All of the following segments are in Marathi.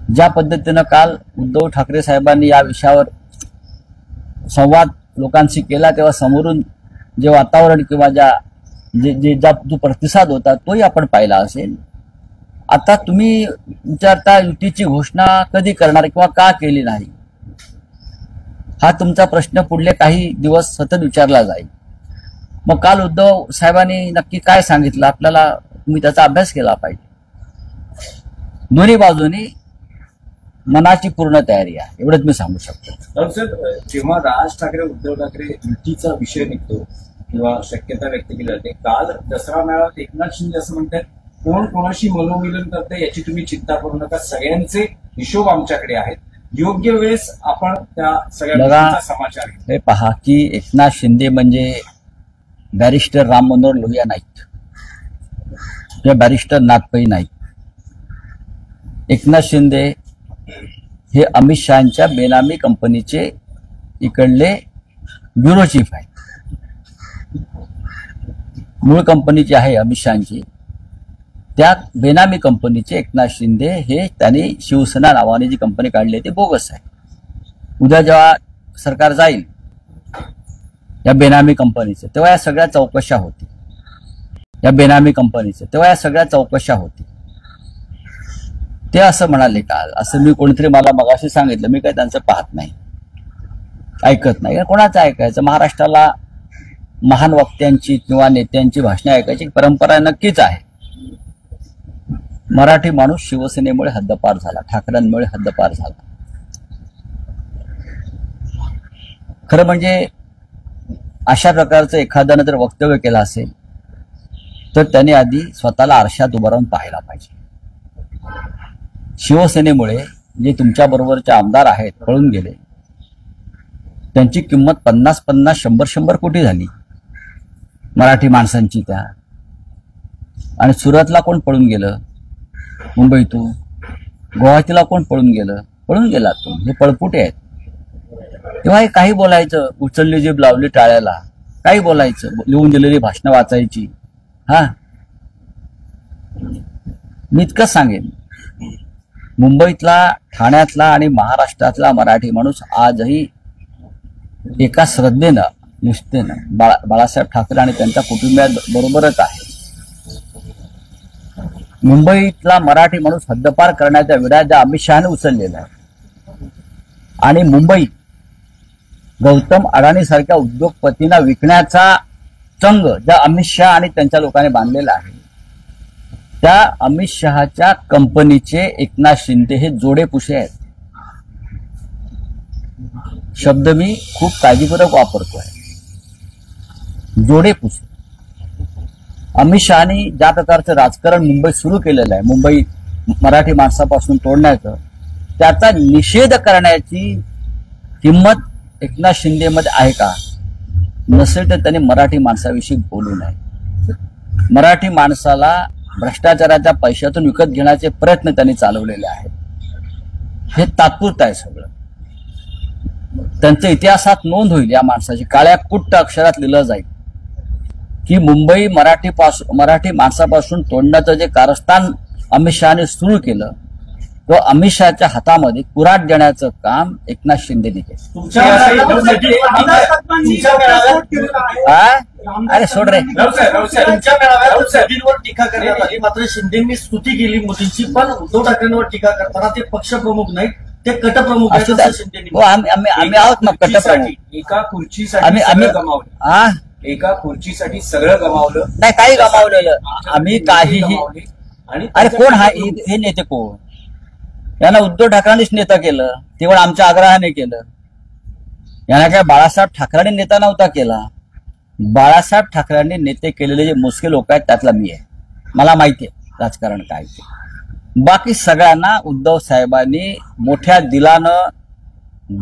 ज्या पद्धतीनं काल उद्धव ठाकरे साहेबांनी या विषयावर संवाद लोकांशी केला तेव्हा समोरून जे वातावरण किंवा जो प्रतिसाद होता तोही आपण पाहिला असेल. आता तुम्ही विचारता युतीची घोषणा कधी करणार किंवा का केली नाही, हा तुमचा प्रश्न पुढले काही दिवस सतत विचारला जाईल. मग काल उद्धव साहेबांनी नक्की काय सांगितलं आपल्याला, तुम्ही त्याचा अभ्यास केला पाहिजे. दोन्ही बाजूनी मनाची पूर्ण तयारी आहे, एवढंच मी सांगू शकतो. सर, जेव्हा राज ठाकरे उद्धव ठाकरे युतीचा विषय निघतो किंवा शक्यता व्यक्त केली जाते, काल दसरा मेळाव्यात एकनाथ शिंदे असं म्हणतात, कोण कोणाशी मनोमिलन करते याची तुम्ही चिंता करू नका, सगळ्यांचे हिशोब आमच्याकडे आहेत, योग्य वेळेस आपण त्या सगळ्या समाचार. हे पहा की एकनाथ शिंदे म्हणजे बॅरिस्टर राम मनोहर लोहिया नाहीत किंवा बॅरिस्टर नाथपै नाहीत. एकनाथ शिंदे हे अमित शहांच्या बेनामी कंपनीचे इकडले ब्युरो चीफ आहेत. मूळ कंपनी जी आहे अमित शहांची, त्या बेनामी कंपनीचे एकनाथ शिंदे हे त्यांनी शिवसेना नावाने जी कंपनी काढली आहे ती बोगस आहे. उद्या जेव्हा सरकार जाईल या बेनामी कंपनीचे तेव्हा या सगळ्या चौकशा होतील. तेव्हा या सगळ्या चौकशा होतील. ते असं म्हणाले काल, असं मी कोणीतरी मला मगाशी सांगितलं, मी काही त्यांचं पाहत नाही, ऐकत नाही. कोणाचं ऐकायचं? महाराष्ट्राला महान वक्त्यांची किंवा नेत्यांची भाषणे ऐकायची परंपरा नक्कीच आहे. मराठी माणूस शिवसेनेमुळे हद्दपार झाला, ठाकरेंमुळे हद्दपार झाला. खरं म्हणजे अशा प्रकारचं एखाद्यानं जर वक्तव्य केलं असेल तर त्यांनी आधी स्वतःला आरशात उभं राहून पाहायला पाहिजे. शिवसेनेमुळे जे तुमच्या बरोबरचे आमदार आहेत पळून गेले, त्यांची किंमत 50-50, 100-100 कोटी झाली मराठी माणसांची त्या. आणि सुरतला कोण पळून गेलं? मुंबईतून. गुवाहाटीला कोण पळून गेलं? पळून गेलात तुम्ही. हे पळपुटे आहेत. तेव्हा हे काही बोलायचं, उचलली जीभ लावली टाळ्याला, काही बोलायचं, लिहून दिलेली भाषणं वाचायची. मी इतकंच सांगेन, मुंबईतला, ठाण्यातला आणि महाराष्ट्रातला मराठी माणूस आजही एका श्रद्धेनं, निष्ठेनं बाळासाहेब ठाकरे आणि त्यांच्या कुटुंबियांबरोबरच आहे. मुंबईतला मराठी माणूस हद्दपार करण्याचा विडा ज्या अमित शहाने उचललेला आहे आणि मुंबईत गौतम अडाणी सारख्या उद्योगपतींना विकण्याचा चंग ज्या अमित शहा आणि त्यांच्या लोकांनी बांधलेला आहे, त्या अमित शहाच्या कंपनीचे एकनाथ शिंदे हे जोडेपुषे आहेत. शब्द मी खूप काळजीपूर्वक वापरतोय, जोडेपुषे. अमित शहानी ज्या प्रकारचं राजकारण मुंबईत सुरू केलेलं आहे, मुंबई मराठी माणसापासून तोडण्याचं, त्याचा निषेध करण्याची हिंमत एकनाथ शिंदेमध्ये आहे का? नसेल तर त्यांनी मराठी माणसाविषयी बोलू नये. मराठी माणसाला भ्रष्टाचाराच्या पैशातून विकत घेण्याचे प्रयत्न त्यांनी चालवलेले आहेत. हे तात्पुरतं आहे सगळं. त्यांच्या इतिहासात नोंद होईल या माणसाची, काळ्या कुट्ट अक्षरात लिहिलं जाईल की मुंबई मराठी माणसापासून तोडण्याचं जे कारस्थान अमित शहाने सुरू केलं, तो अमित शहाच्या हातामध्ये कुऱ्हाड देण्याचं काम एकनाथ शिंदेने केलं. अरे सोड रे. टीका करण्यात आली, मात्र शिंदेंनी स्तुती केली मोदींची, पण उद्धव ठाकरेंवर टीका करताना ते पक्षप्रमुख नाहीत, ते कटप्रमुख आहेत. आम्ही आहोत ना कटप्रमुख. एका खुर्चीसाठी सगळं गमावलं, एका खुर्चीसाठी सगळं गमावलं नाही, काही गमावलेलं आम्ही काहीही. अरे कोण हा हे नेते? कोण? यांना उद्धव ठाकरेंनीच नेता केलं, तेवढं आमच्या आग्रहाने केलं. यांना काय बाळासाहेब ठाकरेंनी नेता नव्हता केला. बाळासाहेब ठाकरेंनी नेते केलेले जे मोजके लोक आहेत त्यातला मी आहे. मला माहिती आहे राजकारण काय ते. बाकी सगळ्यांना उद्धव साहेबांनी मोठ्या दिलानं,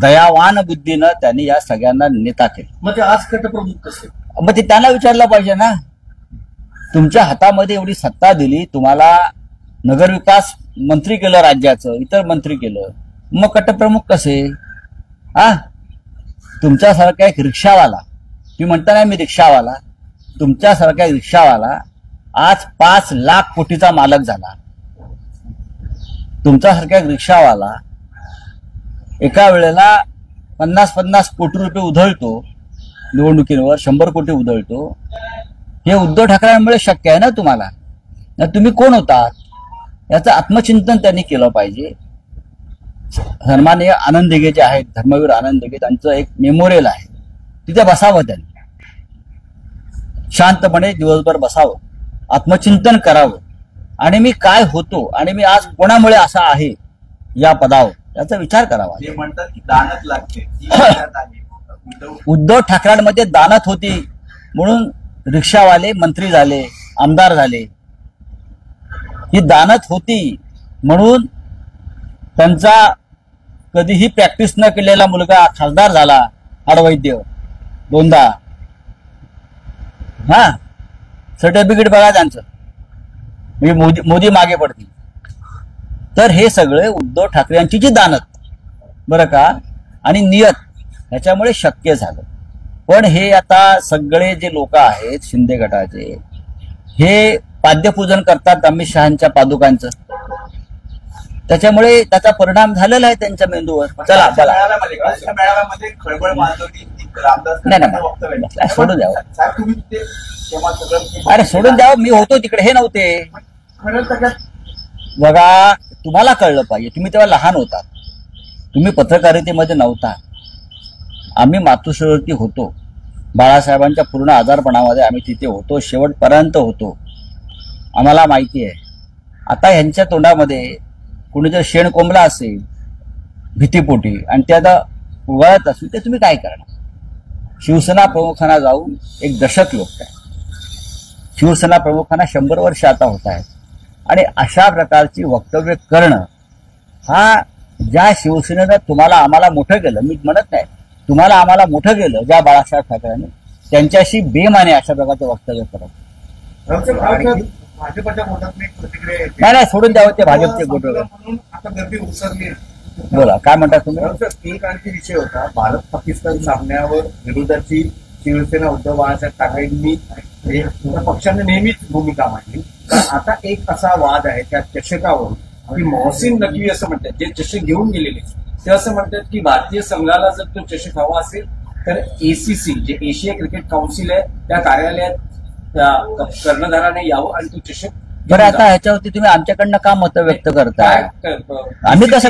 दयावान बुद्धीनं त्यांनी या सगळ्यांना नेता केलं. मग ते आज कटप्रमुख कसे? मग ते त्यांना विचारलं पाहिजे ना. तुमच्या हातामध्ये एवढी सत्ता दिली, तुम्हाला नगरविकास मंत्री केलं राज्याचं, इतर मंत्री केलं, मग कटप्रमुख कसे? तुमच्यासारखा एक रिक्षावाला, तुम्ही म्हणता नाही मी रिक्षावाला, तुमच्यासारखा एक रिक्षावाला आज 5 लाख कोटीचा मालक झाला. तुमच्यासारख्या रिक्षावाला एका वेळेला 50-50 कोटी रुपये उधळतो निवडणुकीवर, 100 कोटी उधळतो, हे उद्धव ठाकरेंमुळे शक्य आहे ना तुम्हाला. तुम्ही कोण होतात याचं आत्मचिंतन त्यांनी केलं पाहिजे. सन्माननीय आनंद दिघे जे आहेत, धर्मवीर आनंद दिघे, त्यांचं एक मेमोरियल आहे, तिथे बसावं त्यांनी, शांतपणे दिवसभर बसावं, आत्मचिंतन करावं, आणि मी काय होतो आणि मी आज कोणामुळे असा आहे या पदावर याचा विचार करावा. ते म्हणतात की दानत लागते उद्धव ठाकरेंमध्ये दानत होती म्हणून रिक्षावाले मंत्री झाले, आमदार झाले. ही दानत होती म्हणून त्यांचा कधीही प्रॅक्टिस न केलेला मुलगा खासदार झाला, हाडवैद्य 2दा. हा, सर्टिफिकेट बघा त्यांचं, मोदी मागे पडतील. तर हे सगळे उद्धव ठाकरे यांची जी दानत बरं का आणि नियत ह्याच्यामुळे शक्य झालं. पण हे आता सगळे जे लोक आहेत शिंदे गटाचे, हे पाद्यपूजन करतात अमित शहांच्या पादुकांचं, त्याच्यामुळे त्याचा परिणाम झालेला आहे त्यांच्या मेंदूवर. चला चला, मेळाव्यामध्ये खळबळ माजवली रामदास नाही, सोडून द्यावं. तुम्ही तेव्हा सगळं अरे सोडून द्यावं, मी होतो तिकडे, हे नव्हते. बघा, तुम्हाला कळलं पाहिजे, तुम्ही तेव्हा लहान होता, तुम्ही पत्रकारितेमध्ये नव्हता. आम्ही मातोश्रीवरती होतो, बाळासाहेबांच्या पूर्ण आजारपणामध्ये आम्ही तिथे होतो, शेवटपर्यंत होतो, आम्हाला माहिती आहे. आता ह्यांच्या तोंडामध्ये कोणी जर शेण कोंबला असेल भीतीपोटी आणि ते आता उगाळत असेल तर तुम्ही काय करणार. शिवसेना प्रमुखांना जाऊन एक दशक लोक आहे, शिवसेना प्रमुखांना 100 वर्ष आता होत आहेत, आणि अशा प्रकारची वक्तव्य करणं हा, ज्या शिवसेनेनं तुम्हाला आम्हाला मोठं केलं, मी म्हणत नाही तुम्हाला आम्हाला मोठं केलं ज्या बाळासाहेब ठाकरेंनी, त्यांच्याशी बेमाने अशा प्रकारचं वक्तव्य करत. भाजपच्या गोटात नाही, सोडून द्यावं ते भाजपचे गोट. म्हणून आता गर्दी उसरली. बोला, काय म्हणता तुम्ही. एक आणखी विषय होता, भारत पाकिस्तान सामन्यावर विरोधाची शिवसेना उद्धव बाळासाहेब ठाकरेंनी पक्षाने नेहमीच भूमिका मांडली. आता एक असा वाद आहे त्या चषकावर की मोहसिन नकवी असं म्हणतात, जे चषक घेऊन गेलेले, ते असं म्हणतात की भारतीय संघाला जर तो चषक हवा असेल तर ACC, जे एशिया क्रिकेट काउन्सिल आहे, त्या कार्यालयात कर्णधाराने यावं आणि तो चषक. बरं, आता ह्याच्यावरती तुम्ही आमच्याकडनं का मत व्यक्त करताय. आम्ही कसं,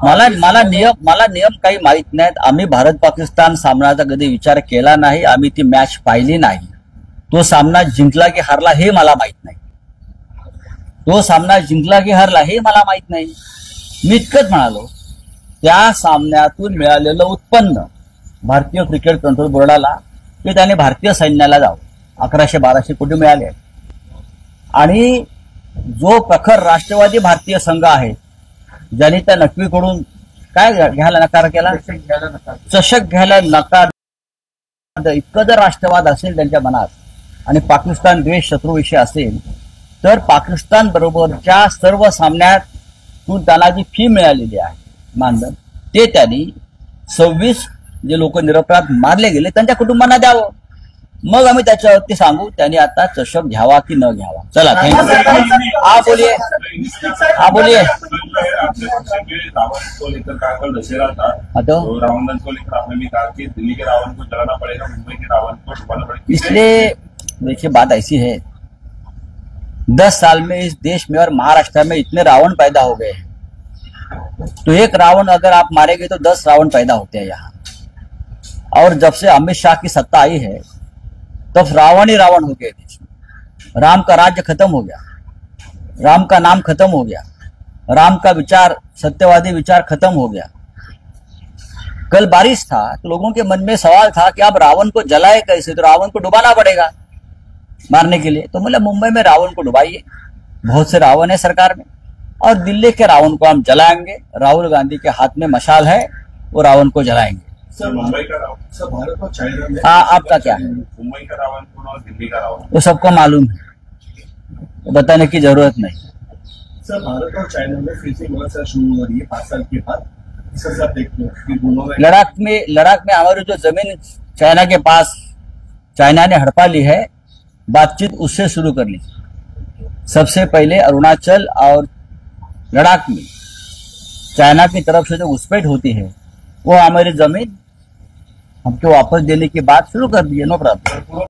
मला नियम काही माहित नाहीत. आम्ही भारत पाकिस्तान सामन्याचा कधी विचार केला नाही, आम्ही ती मॅच पाहिली नाही. तो सामना जिंकला की हारला हे मला माहित नाही, तो सामना जिंकला की हारला हे मला माहित नाही. मी इतकंच म्हणालो, त्या सामन्यातून मिळालेलं उत्पन्न भारतीय क्रिकेट कंट्रोल बोर्डाला, की त्याने भारतीय सैन्याला जावं, 1100-1200 कोटी मिळाले. आणि जो प्रखर राष्ट्रवादी भारतीय संघ आहे, ज्यांनी त्या नकवीकडून काय घ्यायला नकार केला, चषक घ्यायला नकार, इतकं जर राष्ट्रवाद असेल त्यांच्या मनात आणि पाकिस्तान द्वेष शत्रूविषयी असेल, तर पाकिस्तान बरोबरच्या सर्व सामन्यातून त्यांना जी फी मिळालेली आहे मानधन, ते त्यांनी 26 जे लोक निरपराध मारले गेले त्यांच्या कुटुंबांना द्यावं. मग आम्ही त्याच्यावरती सांगू त्यांनी आता चषक घ्यावा की न घ्यावा. चला, थँक्यू. हा बोलिए, हा बोलिए. रावण को लेकर का कल दशहरा था, तो रावण को लेकर आपने भी कहा कि दिल्ली के रावण को जलाना पड़ेगा, मुंबई के रावण को डुबाना पड़ेगा. इसलिए देखिए, बात ऐसी है, 10 साल में इस देश में और महाराष्ट्र में इतने रावण पैदा हो गए हैं, तो एक रावण अगर आप मारेंगे तो 10 रावण पैदा होते हैं यहाँ. और जब से अमित शाह की सत्ता आई है तब रावण ही रावण हो गए देश में. राम का राज्य खत्म हो गया, राम का नाम खत्म हो गया, राम का विचार, सत्यवादी विचार खत्म हो गया. कल बारिश था तो लोगों के मन में सवाल था कि अब रावण को जलाए कैसे, तो रावण को डुबाना पड़ेगा मारने के लिए. तो मतलब मुंबई में रावण को डुबाइए, बहुत से रावण है सरकार में, और दिल्ली के रावण को हम जलाएंगे. राहुल गांधी के हाथ में मशाल है, वो रावण को जलाएंगे. सर, मुंबई का रावण, सर भारत और चाइना में, आपका क्या है, मुंबई का रावण कौन और दिल्ली का रावण, वो सबको मालूम है, बताने की जरूरत नहीं. सर भारत और चाइना में फिर से मुलाकात शुरू हो रही है 5 साल के बाद. सर आप देखते हो कि दोनों में लद्दाख में हमारी जो जमीन चाइना के पास चाइना ने हड़पा ली है, बातचीत उससे शुरू कर ली. सबसे पहले अरुणाचल और लद्दाख में चाइना की तरफ से जो घुसपैठ होती है वो हमारी जमीन हमको वापस देने की बात शुरू कर दी है, नो प्रॉब्लम।